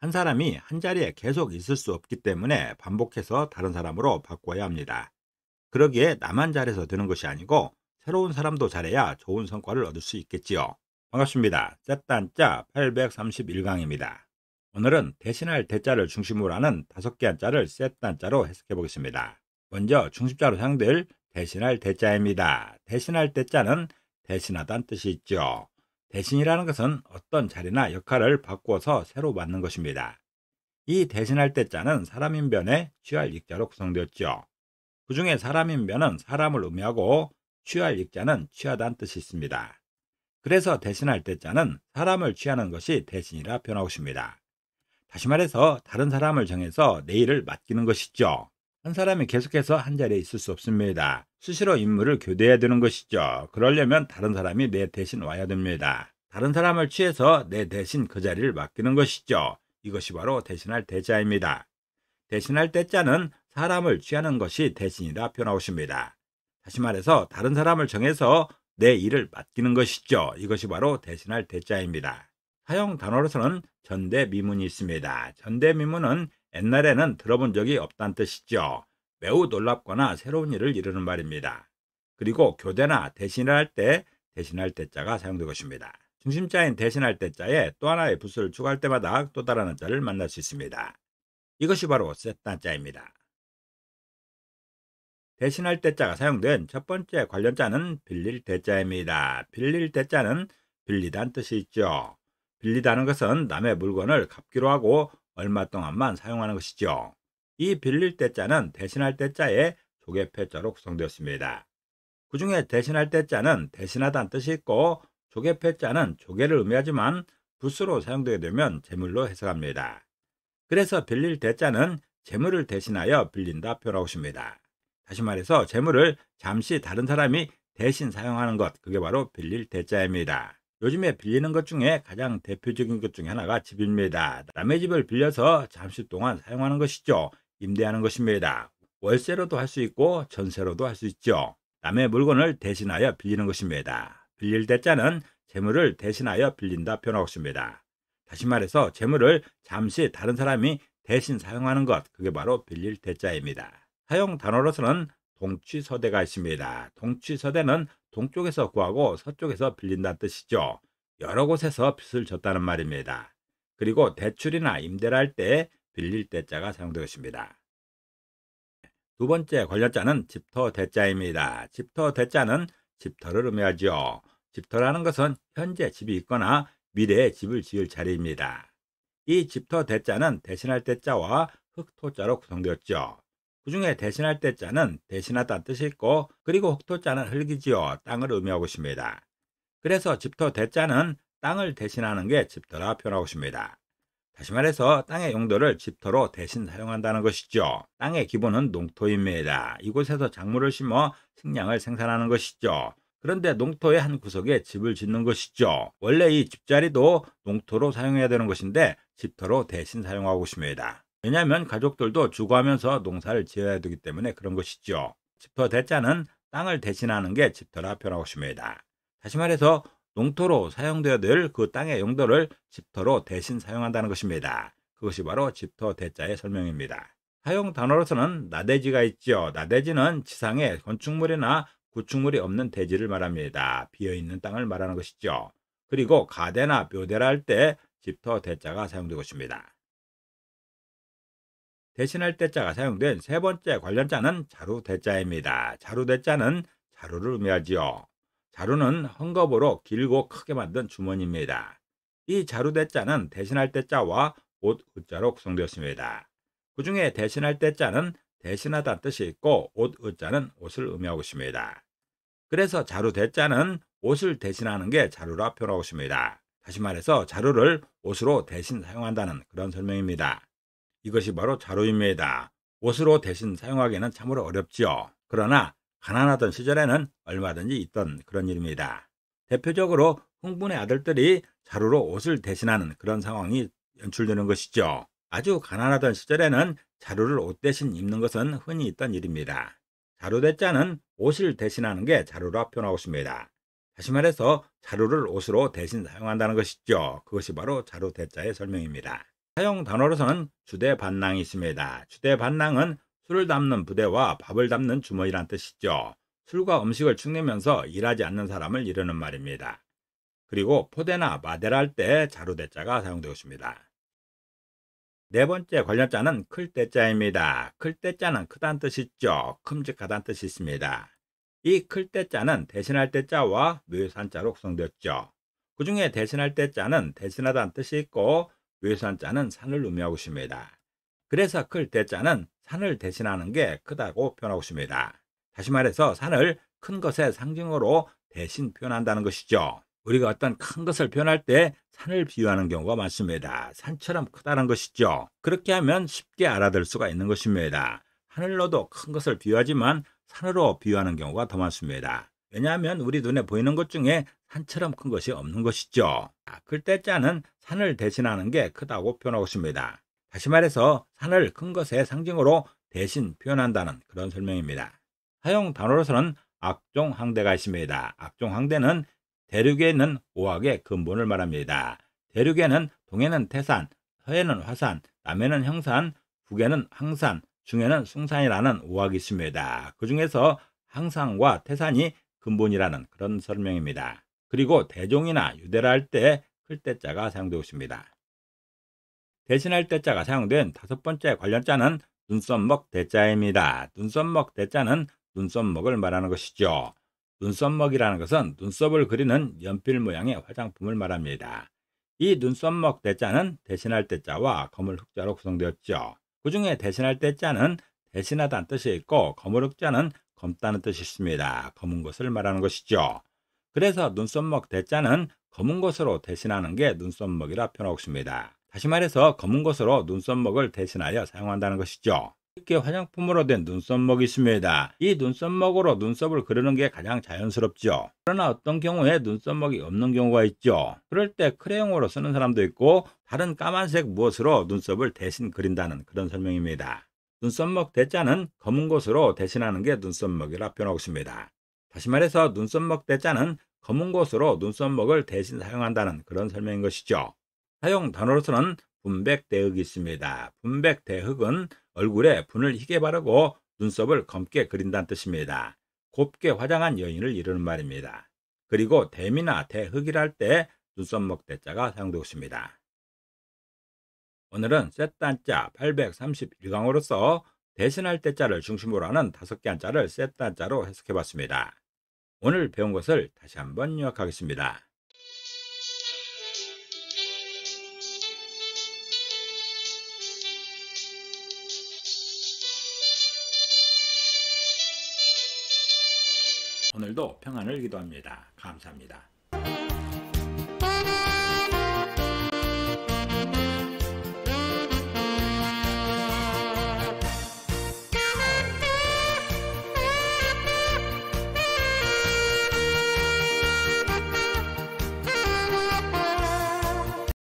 한 사람이 한 자리에 계속 있을 수 없기 때문에 반복해서 다른 사람으로 바꿔야 합니다. 그러기에 나만 잘해서 되는 것이 아니고 새로운 사람도 잘해야 좋은 성과를 얻을 수 있겠지요. 반갑습니다. 셋단자 831강입니다. 오늘은 대신할 대자를 중심으로 하는 5개 한자를 셋단자로 해석해 보겠습니다. 먼저 중심자로 사용될 대신할 대자입니다. 대신할 대자는 대신하다는 뜻이 있죠. 대신이라는 것은 어떤 자리나 역할을 바꾸어서 새로 맡는 것입니다. 이 대신할 대자는 사람인변에 취할 익자로 구성되었죠. 그 중에 사람인변은 사람을 의미하고 취할 익자는 취하다는 뜻이 있습니다. 그래서 대신할 대자는 사람을 취하는 것이 대신이라 표현하고 있습니다. 다시 말해서 다른 사람을 정해서 내 일을 맡기는 것이죠. 한 사람이 계속해서 한 자리에 있을 수 없습니다. 수시로 임무를 교대해야 되는 것이죠. 그러려면 다른 사람이 내 대신 와야 됩니다. 다른 사람을 취해서 내 대신 그 자리를 맡기는 것이죠. 이것이 바로 대신할 대자입니다. 대신할 대자는 사람을 취하는 것이 대신이라 표현하고 있습니다. 다시 말해서 다른 사람을 정해서 내 일을 맡기는 것이죠. 이것이 바로 대신할 대자입니다. 사용 단어로서는 전대미문이 있습니다. 전대미문은 옛날에는 들어본 적이 없다는 뜻이죠. 매우 놀랍거나 새로운 일을 이루는 말입니다. 그리고 교대나 대신을 할 때 대신할 대자가 사용될 것입니다. 중심자인 대신할 대자에 또 하나의 부수를 추가할 때마다 또 다른 한자를 만날 수 있습니다. 이것이 바로 셋단자입니다. 대신할 대자가 사용된 첫 번째 관련자는 빌릴 대자입니다. 빌릴 대자는 빌리다는 뜻이 있죠. 빌리다는 것은 남의 물건을 갚기로 하고 얼마 동안만 사용하는 것이죠. 이 빌릴 대자는 대신할 대자의 조개패자로 구성되었습니다. 그 중에 대신할 대자는 대신하다는 뜻이 있고 조개패자는 조개를 의미하지만 부수로 사용되게 되면 재물로 해석합니다. 그래서 빌릴 대자는 재물을 대신하여 빌린다 표현하고 있습니다. 다시 말해서 재물을 잠시 다른 사람이 대신 사용하는 것, 그게 바로 빌릴 대자입니다. 요즘에 빌리는 것 중에 가장 대표적인 것 중에 하나가 집입니다. 남의 집을 빌려서 잠시 동안 사용하는 것이죠. 임대하는 것입니다. 월세로도 할 수 있고 전세로도 할 수 있죠. 남의 물건을 대신하여 빌리는 것입니다. 빌릴 대자는 재물을 대신하여 빌린다 표현하고 있습니다. 다시 말해서 재물을 잠시 다른 사람이 대신 사용하는 것, 그게 바로 빌릴 대자입니다. 사용 단어로서는 동취서대가 있습니다. 동취서대는 동쪽에서 구하고 서쪽에서 빌린다는 뜻이죠. 여러 곳에서 빚을 졌다는 말입니다. 그리고 대출이나 임대를 할 때 빌릴 대자가 사용되고 있습니다. 두 번째 관련자는 집터 대자입니다. 집터 대자는 집터를 의미하죠. 집터라는 것은 현재 집이 있거나 미래에 집을 지을 자리입니다. 이 집터 대자는 대신할 대자와 흑토자로 구성되었죠. 그 중에 대신할 대자는 대신하다는 뜻이 있고 그리고 흑토자는 흙이지요. 땅을 의미하고 있습니다. 그래서 집터 대자는 땅을 대신하는 게 집터라 표현하고 있습니다. 다시 말해서 땅의 용도를 집터로 대신 사용한다는 것이죠. 땅의 기본은 농토입니다. 이곳에서 작물을 심어 식량을 생산하는 것이죠. 그런데 농토의 한 구석에 집을 짓는 것이죠. 원래 이 집자리도 농토로 사용해야 되는 것인데 집터로 대신 사용하고 있습니다. 왜냐하면 가족들도 주거하면서 농사를 지어야 되기 때문에 그런 것이죠. 집터 대자는 땅을 대신하는 게 집터라 표현하고 있습니다. 다시 말해서 농토로 사용되어야 될 그 땅의 용도를 집터로 대신 사용한다는 것입니다. 그것이 바로 집터 대자의 설명입니다. 사용 단어로서는 나대지가 있죠. 나대지는 지상에 건축물이나 구축물이 없는 대지를 말합니다. 비어있는 땅을 말하는 것이죠. 그리고 가대나 묘대라 할 때 집터 대자가 사용되고 있습니다. 대신할 대자가 사용된 세 번째 관련자는 자루 대자입니다. 자루 대자는 자루를 의미하지요. 자루는 헝겊으로 길고 크게 만든 주머니입니다. 이 자루 대자는 대신할 대자와 옷 의자로 구성되었습니다. 그 중에 대신할 대자는 대신하다는 뜻이 있고 옷 의자는 옷을 의미하고 있습니다. 그래서 자루 대자는 옷을 대신하는 게 자루라 표현하고 있습니다. 다시 말해서 자루를 옷으로 대신 사용한다는 그런 설명입니다. 이것이 바로 자루입니다. 옷으로 대신 사용하기는 참으로 어렵지요. 그러나 가난하던 시절에는 얼마든지 있던 그런 일입니다. 대표적으로 흥분의 아들들이 자루로 옷을 대신하는 그런 상황이 연출되는 것이죠. 아주 가난하던 시절에는 자루를 옷 대신 입는 것은 흔히 있던 일입니다. 자루 대자는 옷을 대신하는 게 자루라 표현하고 있습니다. 다시 말해서 자루를 옷으로 대신 사용한다는 것이죠. 그것이 바로 자루 대자의 설명입니다. 사용 단어로서는 주대 반낭이 있습니다. 주대 반낭은 술을 담는 부대와 밥을 담는 주머니란 뜻이죠. 술과 음식을 축내면서 일하지 않는 사람을 이르는 말입니다. 그리고 포대나 마대라 할 때 자루대자가 사용되고 있습니다. 네 번째 관련자는 클 때자입니다. 클 때자는 크다는 뜻이 있죠. 큼직하다는 뜻이 있습니다. 이 클 때자는 대신할 때자와 묘산자로 구성되었죠. 그 중에 대신할 때자는 대신하다는 뜻이 있고 묘산자는 산을 의미하고 있습니다. 그래서 클 때자는 산을 대신하는 게 크다고 표현하고 있습니다. 다시 말해서 산을 큰 것의 상징으로 대신 표현한다는 것이죠. 우리가 어떤 큰 것을 표현할 때 산을 비유하는 경우가 많습니다. 산처럼 크다는 것이죠. 그렇게 하면 쉽게 알아들 수가 있는 것입니다. 하늘로도 큰 것을 비유하지만 산으로 비유하는 경우가 더 많습니다. 왜냐하면 우리 눈에 보이는 것 중에 산처럼 큰 것이 없는 것이죠. 클 때자는 산을 대신하는 게 크다고 표현하고 있습니다. 다시 말해서 산을 큰 것의 상징으로 대신 표현한다는 그런 설명입니다. 사용 단어로서는 악종항대가 있습니다. 악종항대는 대륙에 있는 오악의 근본을 말합니다. 대륙에는 동해는 태산, 서해는 화산, 남해는 형산, 북에는 항산, 중에는 숭산이라는 오악이 있습니다. 그 중에서 항산과 태산이 근본이라는 그런 설명입니다. 그리고 대종이나 유대라 할 때 클때자가 사용되고 있습니다. 대신할 때자가 사용된 다섯 번째 관련자는 눈썹먹 대자입니다. 눈썹먹 대자는 눈썹먹을 말하는 것이죠. 눈썹먹이라는 것은 눈썹을 그리는 연필 모양의 화장품을 말합니다. 이 눈썹먹 대자는 대신할 때자와 거물 흑자로 구성되었죠. 그 중에 대신할 때자는 대신하다는 뜻이 있고 거물 흑자는 검다는 뜻이 있습니다. 검은 것을 말하는 것이죠. 그래서 눈썹먹 대자는 검은 것으로 대신하는 게 눈썹먹이라 표현하고 있습니다. 다시 말해서 검은 것으로 눈썹먹을 대신하여 사용한다는 것이죠. 이렇게 화장품으로 된 눈썹먹이 있습니다. 이 눈썹먹으로 눈썹을 그리는 게 가장 자연스럽죠. 그러나 어떤 경우에 눈썹먹이 없는 경우가 있죠. 그럴 때 크레용으로 쓰는 사람도 있고 다른 까만색 무엇으로 눈썹을 대신 그린다는 그런 설명입니다. 눈썹먹 대자는 검은 것으로 대신하는 게 눈썹먹이라 표현하고 있습니다. 다시 말해서 눈썹먹 대자는 검은 것으로 눈썹먹을 대신 사용한다는 그런 설명인 것이죠. 사용 단어로서는 분백대흑이 있습니다. 분백대흑은 얼굴에 분을 희게 바르고 눈썹을 검게 그린다는 뜻입니다. 곱게 화장한 여인을 이르는 말입니다. 그리고 대미나 대흑이라 할 때 눈썹먹 대자가 사용되고 있습니다. 오늘은 셋단자 831강으로서 대신할 때자를 중심으로 하는 5개 한자를 셋단자로 해석해 봤습니다. 오늘 배운 것을 다시 한번 요약하겠습니다. 오늘도 평안을 기도합니다. 감사합니다.